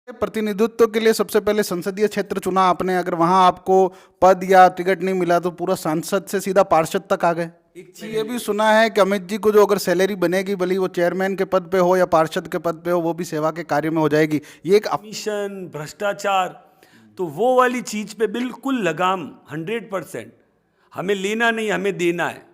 प्रतिनिधित्व के लिए सबसे पहले संसदीय क्षेत्र चुना आपने, अगर वहां आपको पद या टिकट नहीं मिला तो पूरा सांसद से सीधा पार्षद तक आ गए। एक चीज ये भी सुना है कि अमित जी को जो अगर सैलरी बनेगी, भले ही वो चेयरमैन के पद पे हो या पार्षद के पद पे हो, वो भी सेवा के कार्य में हो जाएगी। ये एक कमीशन, भ्रष्टाचार, तो वो वाली चीज पे बिल्कुल लगाम 100%। हमें लेना नहीं, हमें देना है।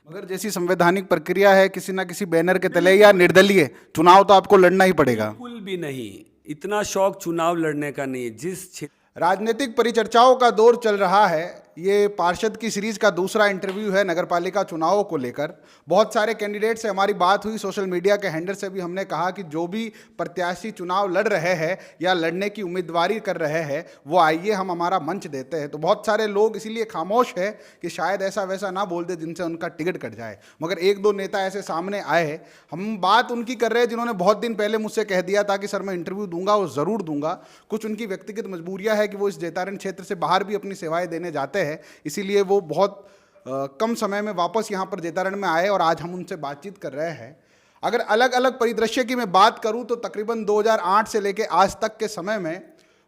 मगर जैसी संवैधानिक प्रक्रिया है, किसी ना किसी बैनर के तले या निर्दलीय चुनाव तो आपको लड़ना ही पड़ेगा। बिल्कुल भी नहीं, इतना शौक चुनाव लड़ने का नहीं है। जिस क्षेत्र राजनीतिक परिचर्चाओं का दौर चल रहा है। ये पार्षद की सीरीज का दूसरा इंटरव्यू है नगरपालिका चुनावों को लेकर। बहुत सारे कैंडिडेट से हमारी बात हुई, सोशल मीडिया के हैंडल से भी हमने कहा कि जो भी प्रत्याशी चुनाव लड़ रहे हैं या लड़ने की उम्मीदवारी कर रहे हैं, वो आइए, हम हमारा मंच देते हैं। तो बहुत सारे लोग इसीलिए खामोश है कि शायद ऐसा वैसा ना बोल दे जिनसे उनका टिकट कट जाए। मगर एक दो नेता ऐसे सामने आए हैं। हम बात उनकी कर रहे हैं जिन्होंने बहुत दिन पहले मुझसे कह दिया था कि सर मैं इंटरव्यू दूंगा, वो ज़रूर दूंगा। कुछ उनकी व्यक्तिगत मजबूरियां है कि वो इस जैतारण क्षेत्र से बाहर भी अपनी सेवाएं देने जाते हैं, इसीलिए वो बहुत कम समय में वापस यहाँ पर जैतारण में आए और आज हम उनसे बातचीत कर रहे हैं। अगर अलग अलग परिदृश्य की मैं बात करूँ तो तकरीबन 2008 से लेकर आज तक के समय में,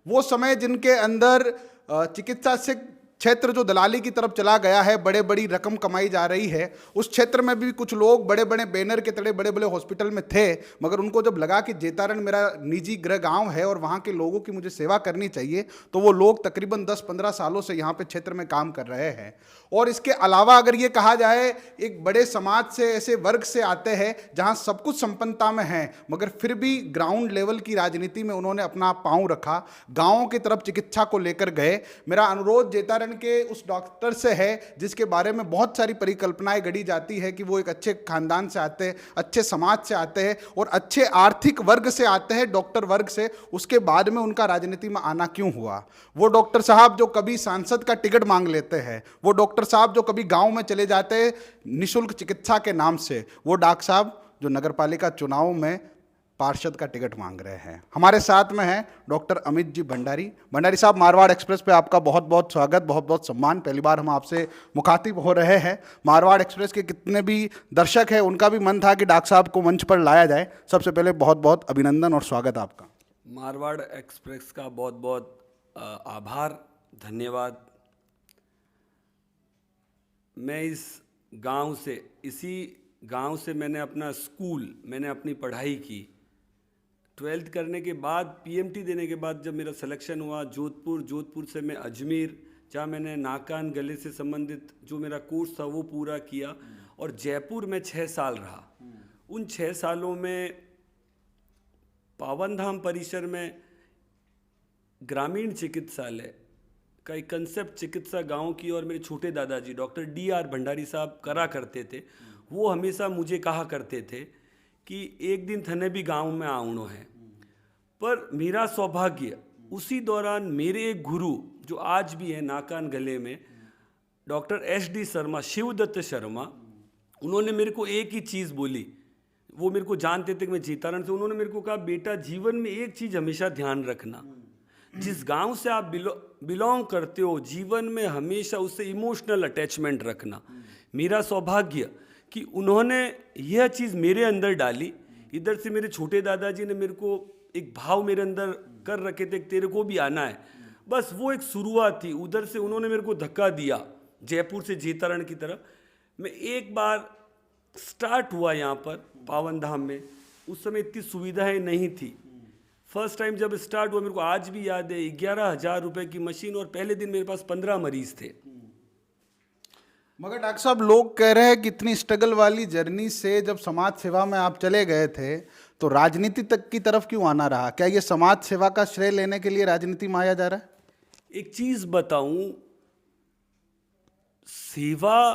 वो समय जिनके अंदर चिकित्सा से क्षेत्र जो दलाली की तरफ चला गया है, बड़े बड़ी रकम कमाई जा रही है, उस क्षेत्र में भी कुछ लोग बड़े बड़े बैनर के तले बड़े बड़े हॉस्पिटल में थे। मगर उनको जब लगा कि जैतारण मेरा निजी गृह गांव है और वहाँ के लोगों की मुझे सेवा करनी चाहिए, तो वो लोग तकरीबन 10-15 सालों से यहाँ पे क्षेत्र में काम कर रहे हैं। और इसके अलावा अगर ये कहा जाए, एक बड़े समाज से, ऐसे वर्ग से आते हैं जहाँ सब कुछ संपन्नता में है, मगर फिर भी ग्राउंड लेवल की राजनीति में उन्होंने अपना पाँव रखा, गाँवों की तरफ चिकित्सा को लेकर गए। मेरा अनुरोध जैतारण के उस डॉक्टर से है जिसके बारे में बहुत सारी परिकल्पनाएं गढ़ी जाती है कि वो एक अच्छे खानदान से आते हैं, अच्छे समाज से आते हैं और अच्छे आर्थिक वर्ग से आते हैं, डॉक्टर वर्ग से। उसके बाद में उनका राजनीति में आना क्यों हुआ? वो डॉक्टर साहब जो कभी सांसद का टिकट मांग लेते हैं, वो डॉक्टर साहब जो कभी गांव में चले जाते हैं निःशुल्क चिकित्सा के नाम से, वो डॉक्टर साहब जो नगरपालिका चुनाव में पार्षद का टिकट मांग रहे हैं। हमारे साथ में हैं डॉक्टर अमित जी भंडारी। भंडारी साहब, मारवाड़ एक्सप्रेस पे आपका बहुत बहुत स्वागत, बहुत बहुत सम्मान। पहली बार हम आपसे मुखातिब हो रहे हैं। मारवाड़ एक्सप्रेस के कितने भी दर्शक हैं, उनका भी मन था कि डॉक्टर साहब को मंच पर लाया जाए। सबसे पहले बहुत बहुत अभिनंदन और स्वागत आपका। मारवाड़ एक्सप्रेस का बहुत बहुत आभार, धन्यवाद। मैं इसी गांव से मैंने अपना स्कूल, मैंने अपनी पढ़ाई की। 12th करने के बाद, पीएमटी देने के बाद जब मेरा सिलेक्शन हुआ जोधपुर से मैं अजमेर, जहाँ मैंने नाक कान गले से संबंधित जो मेरा कोर्स था वो पूरा किया। और जयपुर में 6 साल रहा। उन 6 सालों में पावन धाम परिसर में ग्रामीण चिकित्सालय का एक कंसेप्ट चिकित्सा गांव की, और मेरे छोटे दादाजी डॉक्टर DR भंडारी साहब करा करते थे। वो हमेशा मुझे कहा करते थे कि एक दिन थने भी गांव में आउनो है। पर मेरा सौभाग्य, उसी दौरान मेरे एक गुरु जो आज भी है नाकान गले में, डॉक्टर SD शर्मा, शिवदत्त शर्मा, उन्होंने मेरे को एक ही चीज़ बोली। वो मेरे को जानते थे कि मैं जैतारण से। उन्होंने मेरे को कहा, बेटा जीवन में एक चीज़ हमेशा ध्यान रखना, जिस गांव से आप बिलोंग करते हो, जीवन में हमेशा उससे इमोशनल अटैचमेंट रखना। मेरा सौभाग्य कि उन्होंने यह चीज़ मेरे अंदर डाली। इधर से मेरे छोटे दादाजी ने मेरे को एक भाव मेरे अंदर कर रखे थे, तेरे को भी आना है। बस वो एक शुरुआत थी। उधर से उन्होंने मेरे को धक्का दिया जयपुर से जैतारण की तरफ। मैं एक बार स्टार्ट हुआ यहाँ पर पावन धाम में, उस समय इतनी सुविधाएं नहीं थी। फर्स्ट टाइम जब स्टार्ट हुआ, मेरे को आज भी याद है, 11,000 रुपये की मशीन, और पहले दिन मेरे पास 15 मरीज थे। मगर डॉक्टर साहब, लोग कह रहे हैं कि इतनी स्ट्रगल वाली जर्नी से जब समाज सेवा में आप चले गए थे तो राजनीति तक की तरफ क्यों आना रहा? क्या ये समाज सेवा का श्रेय लेने के लिए राजनीति में आया जा रहा है? एक चीज बताऊं, सेवा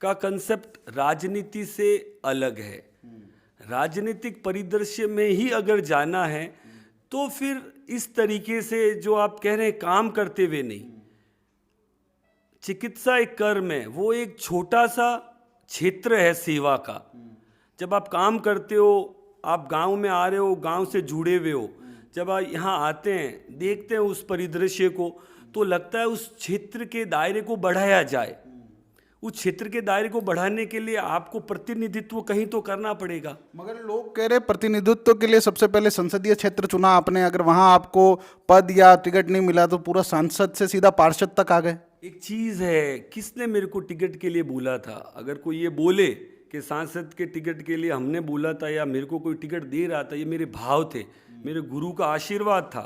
का कंसेप्ट राजनीति से अलग है। राजनीतिक परिदृश्य में ही अगर जाना है तो फिर इस तरीके से जो आप कह रहे हैं काम करते हुए नहीं। चिकित्सा एक कर्म है, वो एक छोटा सा क्षेत्र है सेवा का। जब आप काम करते हो, आप गांव में आ रहे हो, गांव से जुड़े हुए हो, जब आप यहाँ आते हैं, देखते हैं उस परिदृश्य को, तो लगता है उस क्षेत्र के दायरे को बढ़ाया जाए। उस क्षेत्र के दायरे को बढ़ाने के लिए आपको प्रतिनिधित्व कहीं तो करना पड़ेगा। मगर लोग कह रहे प्रतिनिधित्व के लिए सबसे पहले संसदीय क्षेत्र चुना आपने, अगर वहां आपको पद या टिकट नहीं मिला तो पूरा सांसद से सीधा पार्षद तक आ गए। एक चीज है, किसने मेरे को टिकट के लिए बोला था? अगर कोई ये बोले कि सांसद के टिकट के लिए हमने बोला था या मेरे को कोई टिकट दे रहा था, ये मेरे भाव थे, मेरे गुरु का आशीर्वाद था।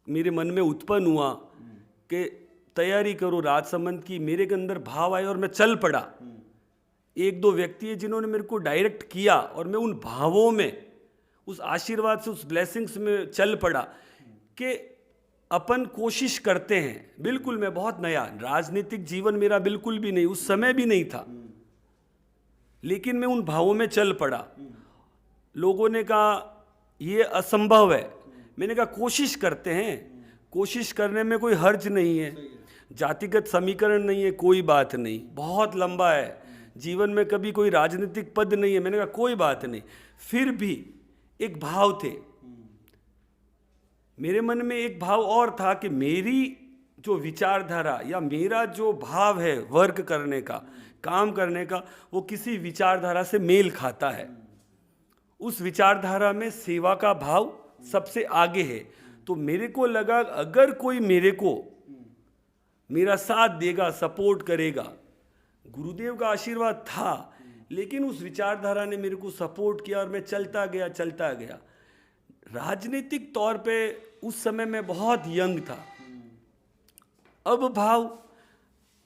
मेरे मन में उत्पन्न हुआ कि तैयारी करो राजसमंद की, मेरे के अंदर भाव आए और मैं चल पड़ा। एक दो व्यक्ति है जिन्होंने मेरे को डायरेक्ट किया और मैं उन भावों में, उस आशीर्वाद से, उस ब्लेसिंग्स में चल पड़ा कि अपन कोशिश करते हैं। बिल्कुल मैं बहुत नया, राजनीतिक जीवन मेरा बिल्कुल भी नहीं, उस समय भी नहीं था, लेकिन मैं उन भावों में चल पड़ा। लोगों ने कहा ये असंभव है, मैंने कहा कोशिश करते हैं, कोशिश करने में कोई हर्ज नहीं है, जातिगत समीकरण नहीं है, कोई बात नहीं, बहुत लंबा है जीवन में, कभी कोई राजनीतिक पद नहीं है। मैंने कहा कोई बात नहीं। फिर भी एक भाव थे मेरे मन में, एक भाव और था कि मेरी जो विचारधारा या मेरा जो भाव है वर्क करने का, काम करने का, वो किसी विचारधारा से मेल खाता है। उस विचारधारा में सेवा का भाव सबसे आगे है। तो मेरे को लगा अगर कोई मेरे को मेरा साथ देगा, सपोर्ट करेगा, गुरुदेव का आशीर्वाद था, लेकिन उस विचारधारा ने मेरे को सपोर्ट किया और मैं चलता गया। राजनीतिक तौर पे उस समय मैं बहुत यंग था। अब भाव,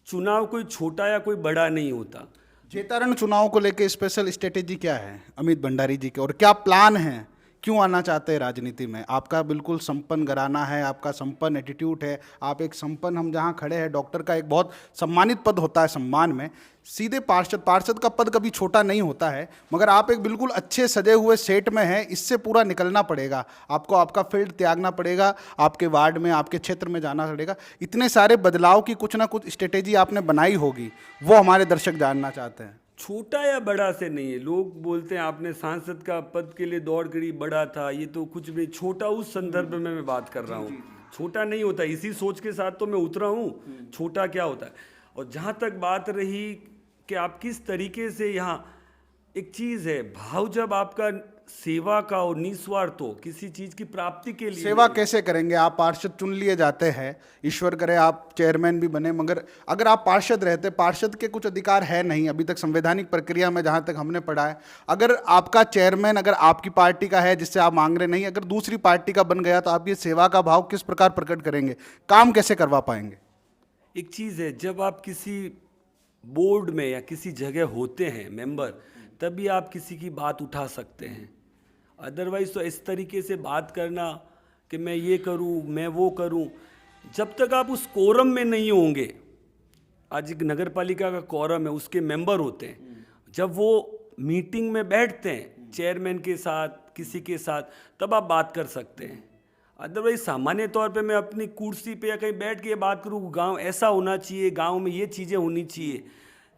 चुनाव कोई छोटा या कोई बड़ा नहीं होता। जेतारण चुनाव को लेकर स्पेशल स्ट्रेटेजी क्या है अमित भंडारी जी के, और क्या प्लान है, क्यों आना चाहते हैं राजनीति में? आपका बिल्कुल संपन्न घराना है, आपका संपन्न एटीट्यूड है, आप एक संपन्न, हम जहाँ खड़े हैं डॉक्टर का एक बहुत सम्मानित पद होता है सम्मान में, सीधे पार्षद का पद कभी छोटा नहीं होता है, मगर आप एक बिल्कुल अच्छे सजे हुए सेट में हैं, इससे पूरा निकलना पड़ेगा आपको, आपका फील्ड त्यागना पड़ेगा, आपके वार्ड में, आपके क्षेत्र में जाना पड़ेगा। इतने सारे बदलाव की कुछ ना कुछ स्ट्रेटेजी आपने बनाई होगी, वो हमारे दर्शक जानना चाहते हैं। छोटा या बड़ा से नहीं है। लोग बोलते हैं आपने सांसद का पद के लिए दौड़ करी, बड़ा था, ये तो कुछ भी छोटा, उस संदर्भ में मैं बात कर रहा हूँ। छोटा नहीं होता, इसी सोच के साथ तो मैं उतरा हूँ, छोटा क्या होता है। और जहाँ तक बात रही कि आप किस तरीके से, यहाँ एक चीज़ है, भाव जब आपका सेवा का और निस्वार्थ हो, किसी चीज़ की प्राप्ति के लिए। सेवा कैसे करेंगे? आप पार्षद चुन लिए जाते हैं, ईश्वर करे आप चेयरमैन भी बने, मगर अगर आप पार्षद रहते, पार्षद के कुछ अधिकार है नहीं अभी तक संवैधानिक प्रक्रिया में, जहां तक हमने पढ़ा है। अगर आपका चेयरमैन अगर आपकी पार्टी का है जिससे आप मांग रहे नहीं, अगर दूसरी पार्टी का बन गया, तो आप ये सेवा का भाव किस प्रकार प्रकट करेंगे, काम कैसे करवा पाएंगे? एक चीज़ है, जब आप किसी बोर्ड में या किसी जगह होते हैं मेंबर, तभी आप किसी की बात उठा सकते हैं। अदरवाइज तो इस तरीके से बात करना कि मैं ये करूं, मैं वो करूं, जब तक आप उस कोरम में नहीं होंगे। आज एक नगर पालिका का कोरम है, उसके मेंबर होते हैं, जब वो मीटिंग में बैठते हैं चेयरमैन के साथ, किसी के साथ, तब आप बात कर सकते हैं। अदरवाइज सामान्य तौर पे मैं अपनी कुर्सी पे या कहीं बैठ के बात करूँ, गांव ऐसा होना चाहिए, गांव में ये चीज़ें होनी चाहिए,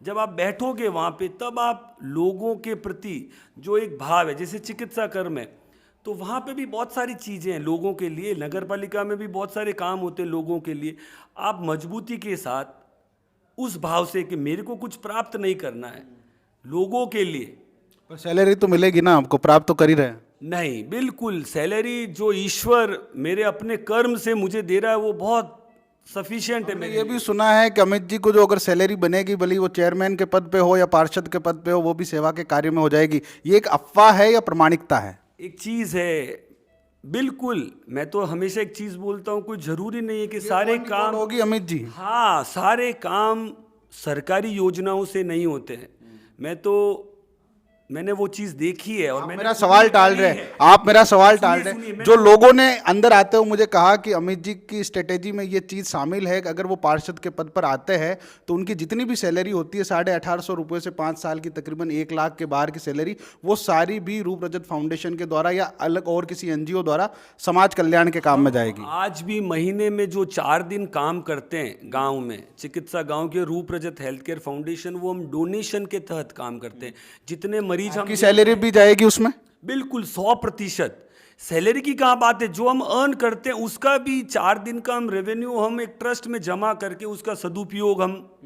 जब आप बैठोगे वहाँ पे, तब आप लोगों के प्रति जो एक भाव है, जैसे चिकित्सा कर्म है, तो वहाँ पे भी बहुत सारी चीज़ें हैं लोगों के लिए, नगर पालिका में भी बहुत सारे काम होते हैं लोगों के लिए। आप मजबूती के साथ उस भाव से कि मेरे को कुछ प्राप्त नहीं करना है, लोगों के लिए। पर सैलरी तो मिलेगी ना आपको, प्राप्त तो कर ही रहे हैं। नहीं, बिल्कुल, सैलरी जो ईश्वर मेरे अपने कर्म से मुझे दे रहा है वो बहुत सफिशिएंट है। मैंने ये भी सुना है कि अमित जी को जो अगर सैलरी बनेगी, भले वो चेयरमैन के पद पे हो या पार्षद के पद पे हो, वो भी सेवा के कार्य में हो जाएगी। ये एक अफवाह है या प्रमाणिकता है? एक चीज़ है, बिल्कुल, मैं तो हमेशा एक चीज़ बोलता हूँ, कोई ज़रूरी नहीं है कि सारे काम होगी अमित जी। हाँ, सारे काम सरकारी योजनाओं से नहीं होते हैं। मैंने वो चीज़ देखी है और मैंने मेरा सवाल टाल रहे हैं, आप मेरा सवाल टाल रहे हैं। जो लोगों ने अंदर आते हुए मुझे कहा कि अमित जी की स्ट्रेटेजी में ये चीज़ शामिल है कि अगर वो पार्षद के पद पर आते हैं तो उनकी जितनी भी सैलरी होती है 1850 रुपये से 5 साल की तकरीबन 1 लाख के बाहर की सैलरी, वो सारी भी रूप रजत फाउंडेशन के द्वारा या अलग और किसी एनजीओ द्वारा समाज कल्याण के काम में जाएगी। आज भी महीने में जो 4 दिन काम करते हैं गाँव में, चिकित्सा गाँव के रूप रजत हेल्थ केयर फाउंडेशन, वो हम डोनेशन के तहत काम करते हैं। जितने मरीज हम की सैलरी भी जाएगी उसमें? बिल्कुल 100%। सैलरी की कहाँ बात है, जो हम अर्न करते हैं उसका भी 4 दिन का हम रेवेन्यू हम एक ट्रस्ट में जमा करके उसका सदुपयोग हम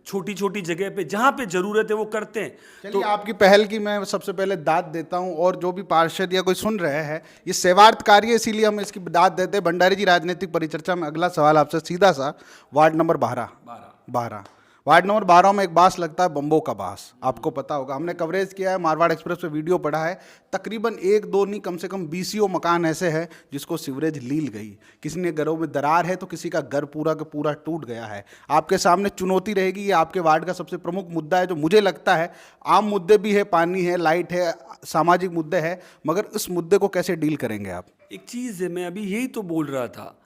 छोटी छोटी जगह पे जहाँ पे जरूरत है वो करते हैं। चलिए आपकी पहल की मैं सबसे पहले दाद देता हूं, और जो भी पार्षद या कोई सुन रहे हैं ये सेवार्थ कार्य है, इसीलिए हम इसकी दाद देते हैं। भंडारी जी, राजनीतिक परिचर्चा में अगला सवाल आपसे सीधा सा, वार्ड नंबर 12 वार्ड नंबर 12 में एक बास लगता है, बम्बो का बास, आपको पता होगा, हमने कवरेज किया है, मारवाड़ एक्सप्रेस पे वीडियो पड़ा है। तकरीबन 1-2 नहीं, कम से कम 20 मकान ऐसे हैं जिसको सीवरेज लील गई। किसी ने घरों में दरार है तो किसी का घर पूरा का पूरा टूट गया है। आपके सामने चुनौती रहेगी, ये आपके वार्ड का सबसे प्रमुख मुद्दा है, जो मुझे लगता है आम मुद्दे भी है, पानी है, लाइट है, सामाजिक मुद्दे है, मगर इस मुद्दे को कैसे डील करेंगे आप? एक चीज़ है, मैं अभी यही तो बोल रहा था,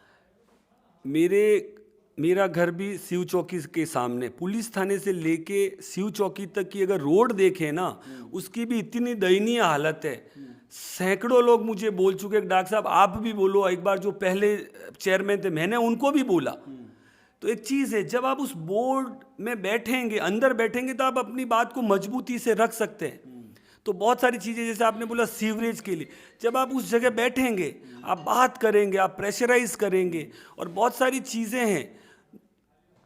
मेरा घर भी शिव चौकी के सामने, पुलिस थाने से लेके शिव चौकी तक की अगर रोड देखें ना, उसकी भी इतनी दयनीय हालत है। सैकड़ों लोग मुझे बोल चुके, डॉक्टर साहब आप भी बोलो, एक बार जो पहले चेयरमैन थे मैंने उनको भी बोला। तो एक चीज़ है, जब आप उस बोर्ड में बैठेंगे, अंदर बैठेंगे, तो आप अपनी बात को मजबूती से रख सकते हैं। तो बहुत सारी चीज़ें, जैसे आपने बोला सीवरेज के लिए, जब आप उस जगह बैठेंगे, आप बात करेंगे, आप प्रेशराइज करेंगे, और बहुत सारी चीज़ें हैं,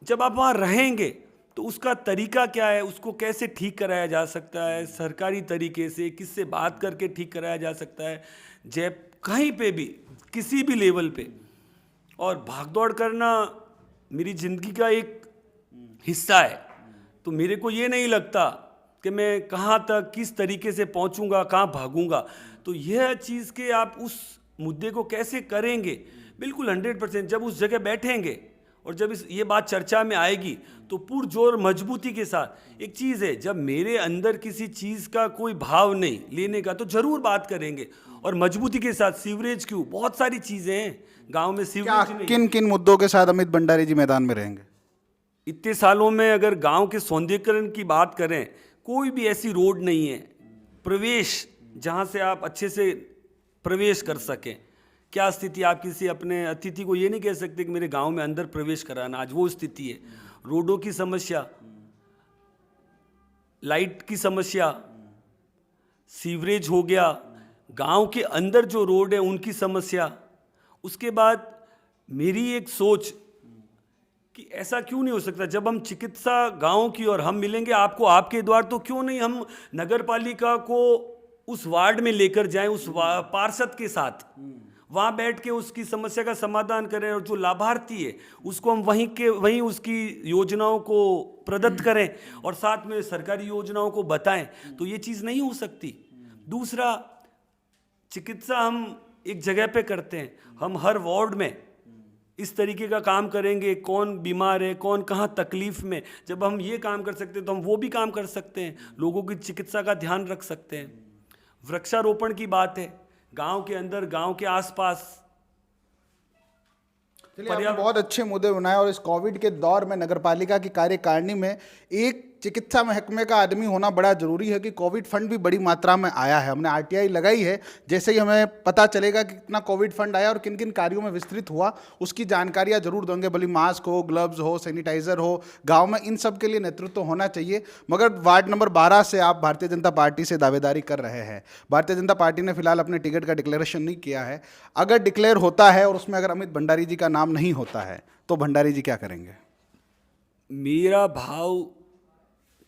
जब आप वहाँ रहेंगे तो उसका तरीका क्या है, उसको कैसे ठीक कराया जा सकता है, सरकारी तरीके से किससे बात करके ठीक कराया जा सकता है, जब कहीं पे भी किसी भी लेवल पे। और भागदौड़ करना मेरी ज़िंदगी का एक हिस्सा है, तो मेरे को ये नहीं लगता कि मैं कहाँ तक किस तरीके से पहुँचूँगा, कहाँ भागूँगा। तो यह चीज़ के आप उस मुद्दे को कैसे करेंगे, बिल्कुल 100%। जब उस जगह बैठेंगे और जब ये बात चर्चा में आएगी तो पुरजोर मजबूती के साथ। एक चीज़ है, जब मेरे अंदर किसी चीज़ का कोई भाव नहीं लेने का, तो ज़रूर बात करेंगे, और मजबूती के साथ। सीवरेज क्यों, बहुत सारी चीज़ें हैं गांव में सीवरेज नहीं। किन किन मुद्दों के साथ अमित भंडारी जी मैदान में रहेंगे? इतने सालों में अगर गांव के सौंदर्यीकरण की बात करें, कोई भी ऐसी रोड नहीं है प्रवेश जहां से आप अच्छे से प्रवेश कर सकें। क्या स्थिति, आप किसी अपने अतिथि को ये नहीं कह सकते कि मेरे गांव में अंदर प्रवेश कराना, आज वो स्थिति है। रोडों की समस्या, लाइट की समस्या, सीवरेज हो गया, गांव के अंदर जो रोड है उनकी समस्या। उसके बाद मेरी एक सोच कि ऐसा क्यों नहीं हो सकता, जब हम चिकित्सा गांव की और हम मिलेंगे आपको आपके द्वार, तो क्यों नहीं हम नगर पालिका को उस वार्ड में लेकर जाएं, उस पार्षद के साथ वहाँ बैठ के उसकी समस्या का समाधान करें, और जो लाभार्थी है उसको हम वहीं उसकी योजनाओं को प्रदत्त करें, और साथ में सरकारी योजनाओं को बताएं। तो ये चीज़ नहीं हो सकती। दूसरा, चिकित्सा हम एक जगह पे करते हैं, हम हर वार्ड में इस तरीके का काम करेंगे, कौन बीमार है, कौन कहाँ तकलीफ में, जब हम ये काम कर सकते हैं तो हम वो भी काम कर सकते हैं, लोगों की चिकित्सा का ध्यान रख सकते हैं। वृक्षारोपण की बात है, गांव के अंदर, गांव के आसपास। चलिए, आपने बहुत अच्छे मुद्दे बनाए, और इस कोविड के दौर में नगरपालिका की कार्यकारिणी में एक चिकित्सा महकमे का आदमी होना बड़ा जरूरी है, कि कोविड फंड भी बड़ी मात्रा में आया है। हमने आरटीआई लगाई है, जैसे ही हमें पता चलेगा कि कितना कोविड फंड आया और किन किन कार्यों में विस्तृत हुआ, उसकी जानकारियां जरूर देंगे। भले मास्क हो, ग्लव्स हो, सैनिटाइजर हो, गांव में इन सब के लिए नेतृत्व होना चाहिए। मगर वार्ड नंबर 12 से आप भारतीय जनता पार्टी से दावेदारी कर रहे हैं। भारतीय जनता पार्टी ने फिलहाल अपने टिकट का डिक्लेरेशन नहीं किया है। अगर डिक्लेयर होता है और उसमें अगर अमित भंडारी जी का नाम नहीं होता है, तो भंडारी जी क्या करेंगे? मेरा भाव,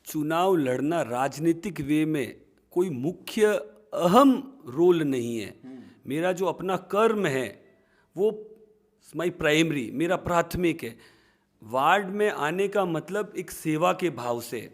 चुनाव लड़ना राजनीतिक वे में कोई मुख्य अहम रोल नहीं है। मेरा जो अपना कर्म है वो माई प्राइमरी, मेरा प्राथमिक है। वार्ड में आने का मतलब एक सेवा के भाव से,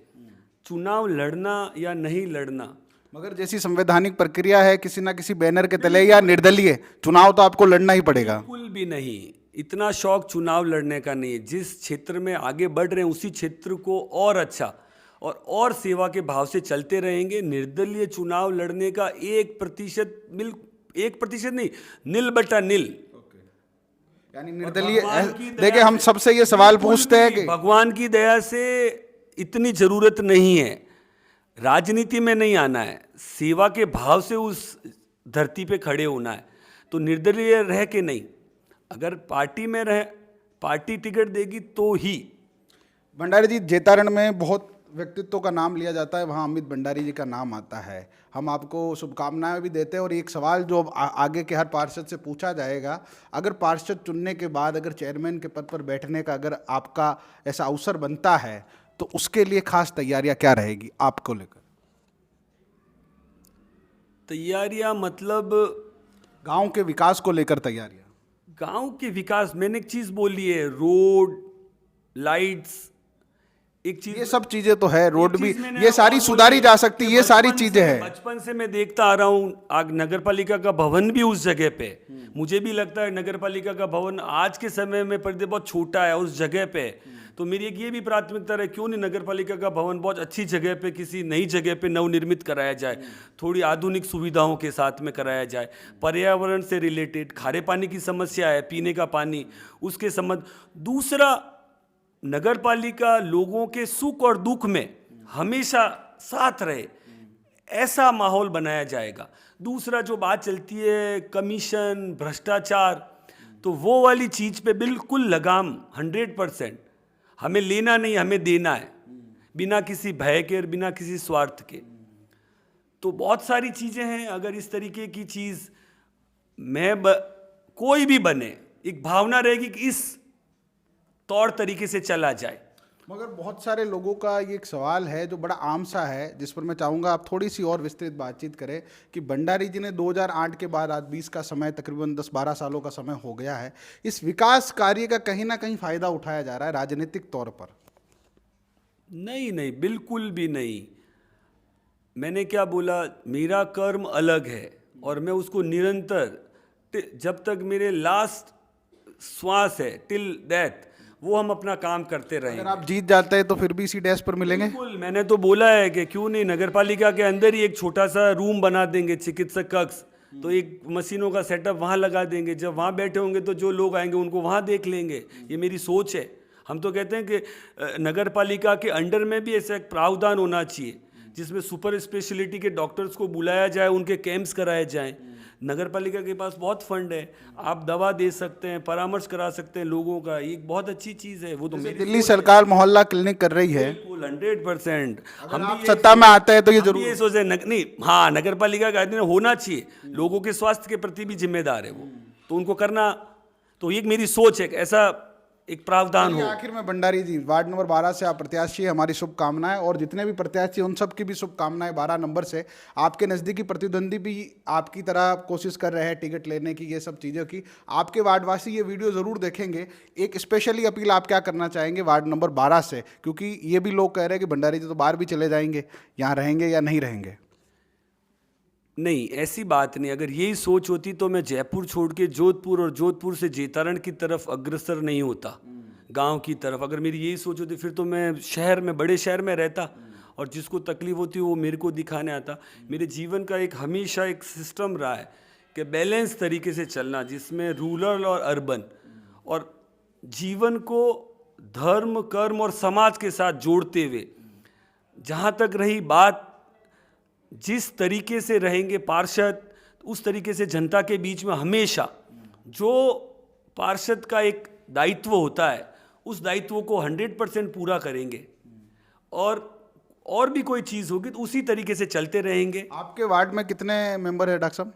चुनाव लड़ना या नहीं लड़ना। मगर जैसी संवैधानिक प्रक्रिया है, किसी ना किसी बैनर के तले या निर्दलीय चुनाव तो आपको लड़ना ही पड़ेगा। बिल्कुल भी नहीं, इतना शौक चुनाव लड़ने का नहीं है। जिस क्षेत्र में आगे बढ़ रहे हैं उसी क्षेत्र को और अच्छा और सेवा के भाव से चलते रहेंगे। निर्दलीय चुनाव लड़ने का 1% नहीं, निल बटा निल। यानी निर्दलीय, देखिए हम सबसे ये सवाल पूछते हैं कि भगवान की दया से इतनी जरूरत नहीं है, राजनीति में नहीं आना है, सेवा के भाव से उस धरती पे खड़े होना है। तो निर्दलीय रह के नहीं, अगर पार्टी में रहे, पार्टी टिकट देगी तो ही। भंडारी जी, जेतारण में बहुत व्यक्तित्व का नाम लिया जाता है वहाँ अमित भंडारी जी का नाम आता है। हम आपको शुभकामनाएं भी देते हैं। और एक सवाल जो आगे के हर पार्षद से पूछा जाएगा, अगर पार्षद चुनने के बाद अगर चेयरमैन के पद पर बैठने का अगर आपका ऐसा अवसर बनता है तो उसके लिए खास तैयारियां क्या रहेगी आपको लेकर? तैयारियां मतलब गांव के विकास को लेकर तैयारियां। गांव के विकास, मैंने एक चीज बोली है, रोड, लाइट्स, एक चीज, ये सब चीजें तो है, रोड भी, चीज मैंने ये सारी और सुधारी बोली जा सकती है, ये सारी बचपन चीजें से- हैं। बचपन से मैं देखता आ रहा हूँ, आग नगर पालिका का भवन भी उस जगह पे, मुझे भी लगता है नगर पालिका का भवन आज के समय में परिधि बहुत छोटा है उस जगह पे। तो मेरी एक ये भी प्राथमिकता है, क्यों नहीं नगर पालिका का भवन बहुत अच्छी जगह पे, किसी नई जगह पे नवनिर्मित कराया जाए, थोड़ी आधुनिक सुविधाओं के साथ में कराया जाए। पर्यावरण से रिलेटेड खारे पानी की समस्या है, पीने का पानी, उसके संबंध। दूसरा, नगर पालिका लोगों के सुख और दुख में हमेशा साथ रहे, ऐसा माहौल बनाया जाएगा। दूसरा, जो बात चलती है कमीशन, भ्रष्टाचार, तो वो वाली चीज पे बिल्कुल लगाम 100%। हमें लेना नहीं, हमें देना है, बिना किसी भय के और बिना किसी स्वार्थ के। तो बहुत सारी चीजें हैं। अगर इस तरीके की चीज कोई भी बने, एक भावना रहेगी कि इस तौर तरीके से चला जाए। मगर बहुत सारे लोगों का ये एक सवाल है जो बड़ा आम सा है, जिस पर मैं चाहूँगा आप थोड़ी सी और विस्तृत बातचीत करें कि भंडारी जी ने 2008 के बाद आज 20 का समय, तकरीबन 10-12 सालों का समय हो गया है, इस विकास कार्य का कहीं ना कहीं फायदा उठाया जा रहा है राजनीतिक तौर पर? नहीं नहीं, बिल्कुल भी नहीं। मैंने क्या बोला, मेरा कर्म अलग है और मैं उसको निरंतर, जब तक मेरे लास्ट श्वास है, टिल डेथ, वो हम अपना काम करते रहेंगे। अगर आप जीत जाते हैं तो फिर भी इसी डेस्क पर मिलेंगे? बिल्कुल, मैंने तो बोला है कि क्यों नहीं, नगर पालिका के अंदर ही एक छोटा सा रूम बना देंगे, चिकित्सक कक्ष, तो एक मशीनों का सेटअप वहाँ लगा देंगे। जब वहाँ बैठे होंगे तो जो लोग आएंगे उनको वहाँ देख लेंगे। ये मेरी सोच है। हम तो कहते हैं कि नगर पालिका के अंडर में भी ऐसा एक प्रावधान होना चाहिए जिसमें सुपर स्पेशलिटी के डॉक्टर्स को बुलाया जाए, उनके कैंप्स कराए जाएं। नगर पालिका के पास बहुत फंड है, आप दवा दे सकते हैं, परामर्श करा सकते हैं लोगों का, ये एक बहुत अच्छी चीज़ है। वो तो मेरी दिल्ली सरकार मोहल्ला क्लिनिक कर रही है, बिल्कुल 100%। हम आप सत्ता में आते हैं तो ये जरूर ये सोचे नहीं, हाँ, नगर पालिका का आदमी होना चाहिए, लोगों के स्वास्थ्य के प्रति भी जिम्मेदार है वो, तो उनको करना, तो ये मेरी सोच है, ऐसा एक प्रावधान हो। आखिर में भंडारी जी, वार्ड नंबर 12 से आप प्रत्याशी हैं, हमारी शुभकामनाएं, और जितने भी प्रत्याशी उन सब की भी शुभकामनाएं। 12 नंबर से आपके नज़दीकी प्रतिद्वंदी भी आपकी तरह कोशिश कर रहे हैं टिकट लेने की, ये सब चीज़ों की। आपके वार्डवासी ये वीडियो ज़रूर देखेंगे। एक स्पेशली अपील आप क्या करना चाहेंगे वार्ड नंबर 12 से, क्योंकि ये भी लोग कह रहे हैं कि भंडारी जी तो बाहर भी चले जाएंगे, यहाँ रहेंगे या नहीं रहेंगे? नहीं, ऐसी बात नहीं। अगर यही सोच होती तो मैं जयपुर छोड़ के जोधपुर और जोधपुर से जेतारण की तरफ अग्रसर नहीं होता, गांव की तरफ। अगर मेरी यही सोच होती फिर तो मैं शहर में, बड़े शहर में रहता, और जिसको तकलीफ होती वो मेरे को दिखाने आता। मेरे जीवन का एक हमेशा एक सिस्टम रहा है कि बैलेंस तरीके से चलना, जिसमें रूरल और अर्बन, और जीवन को धर्म, कर्म और समाज के साथ जोड़ते हुए। जहाँ तक रही बात, जिस तरीके से रहेंगे पार्षद, उस तरीके से जनता के बीच में हमेशा जो पार्षद का एक दायित्व होता है, उस दायित्व को 100% पूरा करेंगे, और भी कोई चीज़ होगी तो उसी तरीके से चलते रहेंगे। आपके वार्ड में कितने मेंबर है डॉक्टर साहब?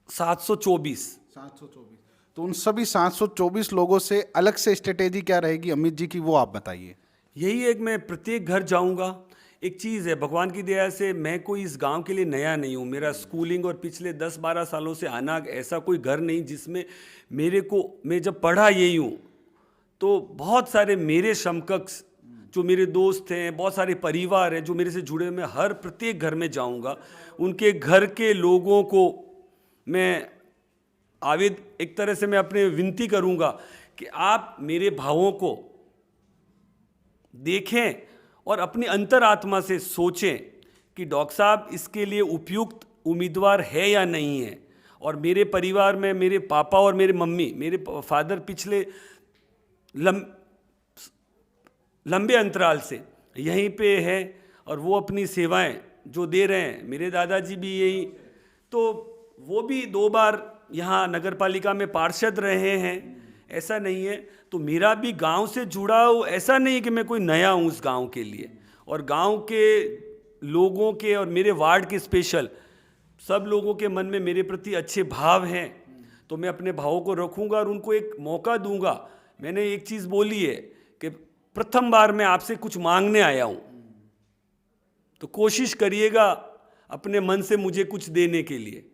724। 724। तो उन सभी 724 लोगों से अलग से स्ट्रेटेजी क्या रहेगी अमित जी की, वो आप बताइए। यही एक, मैं प्रत्येक घर जाऊंगा। एक चीज़ है, भगवान की दया से मैं कोई इस गांव के लिए नया नहीं हूँ। मेरा स्कूलिंग और पिछले 10-12 सालों से आना, ऐसा कोई घर नहीं जिसमें मैं जब पढ़ा यही हूँ, तो बहुत सारे मेरे समकक्ष जो मेरे दोस्त हैं, बहुत सारे परिवार हैं जो मेरे से जुड़े, मैं हर प्रत्येक घर में जाऊँगा। उनके घर के लोगों को मैं एक तरह से मैं अपने विनती करूँगा कि आप मेरे भावों को देखें और अपनी अंतरात्मा से सोचें कि डॉक्टर साहब इसके लिए उपयुक्त उम्मीदवार है या नहीं है। और मेरे परिवार में मेरे पापा और मेरे मम्मी, मेरे फादर पिछले लंबे अंतराल से यहीं पे है और वो अपनी सेवाएं जो दे रहे हैं, मेरे दादाजी भी यही, तो वो भी 2 बार यहाँ नगर पालिका में पार्षद रहे हैं। ऐसा नहीं है। तो मेरा भी गांव से जुड़ाव ऐसा नहीं है कि मैं कोई नया हूँ उस गांव के लिए, और गांव के लोगों के और मेरे वार्ड के स्पेशल सब लोगों के मन में मेरे प्रति अच्छे भाव हैं, तो मैं अपने भावों को रखूंगा और उनको एक मौका दूंगा। मैंने एक चीज़ बोली है कि प्रथम बार मैं आपसे कुछ मांगने आया हूँ, तो कोशिश करिएगा अपने मन से मुझे कुछ देने के लिए।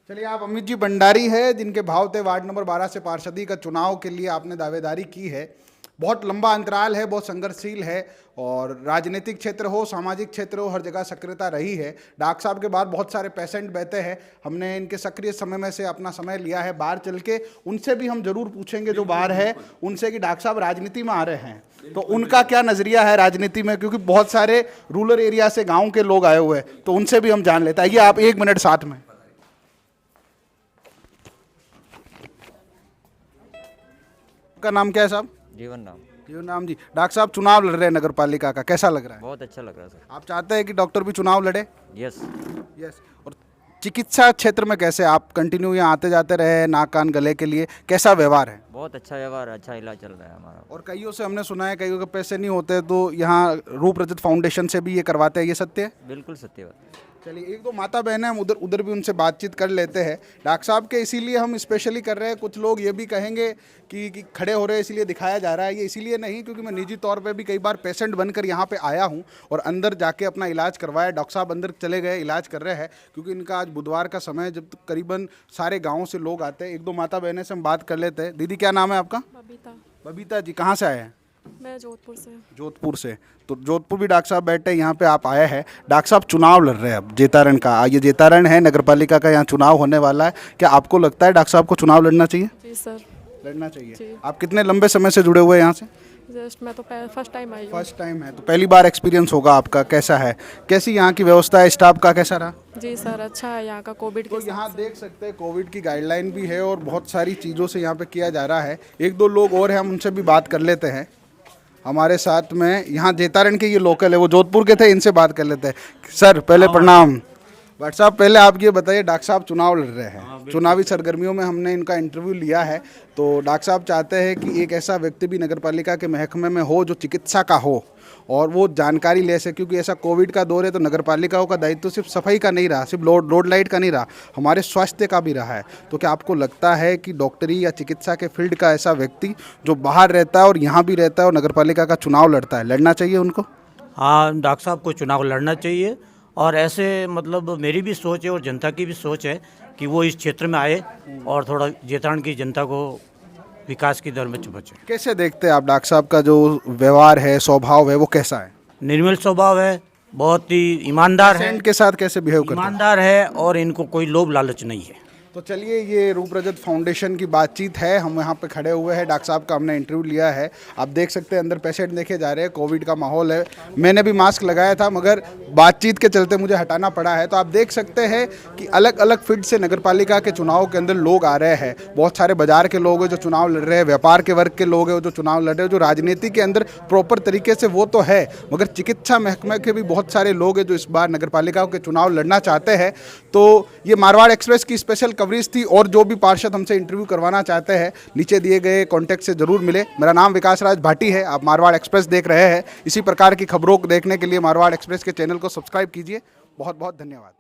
चलिए, आप अमित जी भंडारी है जिनके भाव थे वार्ड नंबर 12 से पार्षदी का चुनाव के लिए आपने दावेदारी की है। बहुत लंबा अंतराल है, बहुत संघर्षशील है, और राजनीतिक क्षेत्र हो, सामाजिक क्षेत्र हो, हर जगह सक्रियता रही है। डॉक्टर साहब के बाद बहुत सारे पेशेंट बहते हैं, हमने इनके सक्रिय समय में से अपना समय लिया है। बाहर चल के उनसे भी हम जरूर पूछेंगे जो बाहर है उनसे कि डॉक्टर साहब राजनीति में आ रहे हैं तो उनका क्या नजरिया है राजनीति में, क्योंकि बहुत सारे रूरल एरिया से गाँव के लोग आए हुए हैं, तो उनसे भी हम जान लेते हैं। आइए आप 1 मिनट साथ में। का नाम क्या है साहब? जीवन नाम। जीवन नाम जी। डॉक्टर साहब चुनाव लड़ रहे हैं नगर पालिका का, कैसा लग रहा है? बहुत अच्छा लग रहा है सर। आप चाहते हैं कि डॉक्टर भी चुनाव लड़े? यस। यस। और चिकित्सा क्षेत्र में कैसे आप कंटिन्यू यहाँ आते जाते रहे नाक कान गले के लिए, कैसा व्यवहार है? बहुत अच्छा व्यवहार, अच्छा इलाज चल रहा है हमारा। और कईयों से हमने सुना है कईयों के पैसे नहीं होते तो यहाँ रूप रजत फाउंडेशन से भी ये करवाते हैं, ये सत्य है? बिल्कुल सत्य बात। चलिए, 1-2 माता बहनें हम उधर भी उनसे बातचीत कर लेते हैं। डॉक्टर साहब के इसीलिए हम स्पेशली कर रहे हैं, कुछ लोग ये भी कहेंगे कि खड़े हो रहे हैं इसीलिए दिखाया जा रहा है, ये इसीलिए नहीं क्योंकि मैं निजी तौर पे भी कई बार पेशेंट बनकर यहाँ पे आया हूँ और अंदर जाके अपना इलाज करवाया। डॉक्टर साहब अंदर चले गए, इलाज कर रहे हैं, क्योंकि इनका आज बुधवार का समय है जब करीबन सारे गाँव से लोग आते हैं। 1-2 माता बहनें से हम बात कर लेते हैं। दीदी क्या नाम है आपका? बबीता। बबीता जी, कहाँ से आए हैं? मैं जोधपुर से। जोधपुर से। तो जोधपुर भी डॉक्टर साहब बैठे, यहाँ पे आप आए हैं। डॉक्टर साहब चुनाव लड़ रहे हैं अब जेतारण का, ये जेतारण है नगर पालिका का, यहाँ चुनाव होने वाला है। क्या आपको लगता है डॉक्टर साहब को चुनाव लड़ना चाहिए? जी सर। लड़ना चाहिए। जी। आप कितने लंबे समय से जुड़े हुए हैं यहाँ से? जस्ट मैं तो फर्स्ट टाइम आई हूँ। फर्स्ट टाइम है, तो पहली बार एक्सपीरियंस होगा आपका। कैसा है, कैसी यहाँ की व्यवस्था है, स्टाफ का कैसा रहा? जी सर, अच्छा है यहाँ का। कोविड तो के यहाँ हिसाब से। देख सकते हैं कोविड की गाइडलाइन भी है और बहुत सारी चीज़ों से यहाँ पे किया जा रहा है। 1-2 लोग और हैं, हम उनसे भी बात कर लेते हैं। हमारे साथ में यहाँ जेतारण के ये लोकल है, वो जोधपुर के थे, इनसे बात कर लेते हैं। सर पहले प्रणाम। भट्ट साहब पहले आप ये बताइए, डॉक्टर साहब चुनाव लड़ रहे हैं, चुनावी सरगर्मियों में हमने इनका इंटरव्यू लिया है, तो डॉक्टर साहब चाहते हैं कि एक ऐसा व्यक्ति भी नगर पालिका के महकमे में हो जो चिकित्सा का हो और वो जानकारी ले सके, क्योंकि ऐसा कोविड का दौर है तो नगर पालिकाओं का दायित्व सिर्फ सफाई का नहीं रहा, सिर्फ रोड लाइट का नहीं रहा, हमारे स्वास्थ्य का भी रहा है। तो क्या आपको लगता है कि डॉक्टरी या चिकित्सा के फील्ड का ऐसा व्यक्ति जो बाहर रहता है और यहाँ भी रहता है और नगर पालिका का चुनाव लड़ता है, लड़ना चाहिए उनको? हाँ, डॉक्टर साहब को चुनाव लड़ना चाहिए, और ऐसे मतलब मेरी भी सोच है और जनता की भी सोच है कि वो इस क्षेत्र में आए और थोड़ा जेतारण की जनता को विकास की दर में पहुंचे। कैसे देखते हैं आप डॉक्टर साहब का जो व्यवहार है, स्वभाव है, वो कैसा है? निर्मल स्वभाव है, बहुत ही ईमानदार है, पेशेंट के साथ कैसे बिहेव करते हैं? ईमानदार है और इनको कोई लोभ लालच नहीं है। तो चलिए, ये रूप रजत फाउंडेशन की बातचीत है, हम यहाँ पे खड़े हुए हैं, डॉक्टर साहब का हमने इंटरव्यू लिया है। आप देख सकते हैं अंदर पेशेंट देखे जा रहे हैं, कोविड का माहौल है, मैंने भी मास्क लगाया था मगर बातचीत के चलते मुझे हटाना पड़ा है। तो आप देख सकते हैं कि अलग अलग फील्ड से नगर पालिका के चुनाव के अंदर लोग आ रहे हैं। बहुत सारे बाजार के लोग हैं जो चुनाव लड़ रहे हैं, व्यापार के वर्ग के लोग हैं जो चुनाव लड़ रहे हैं, जो राजनीति के अंदर प्रॉपर तरीके से वो तो है, मगर चिकित्सा महकमे के भी बहुत सारे लोग हैं जो इस बार नगर पालिकाओं के चुनाव लड़ना चाहते हैं। तो ये मारवाड़ एक्सप्रेस की स्पेशल कवरेज थी, और जो भी पार्षद हमसे इंटरव्यू करवाना चाहते हैं नीचे दिए गए कॉन्टैक्ट से जरूर मिले। मेरा नाम विकास राज भाटी है, आप मारवाड़ एक्सप्रेस देख रहे हैं। इसी प्रकार की खबरों को देखने के लिए मारवाड़ एक्सप्रेस के चैनल को सब्सक्राइब कीजिए। बहुत बहुत धन्यवाद।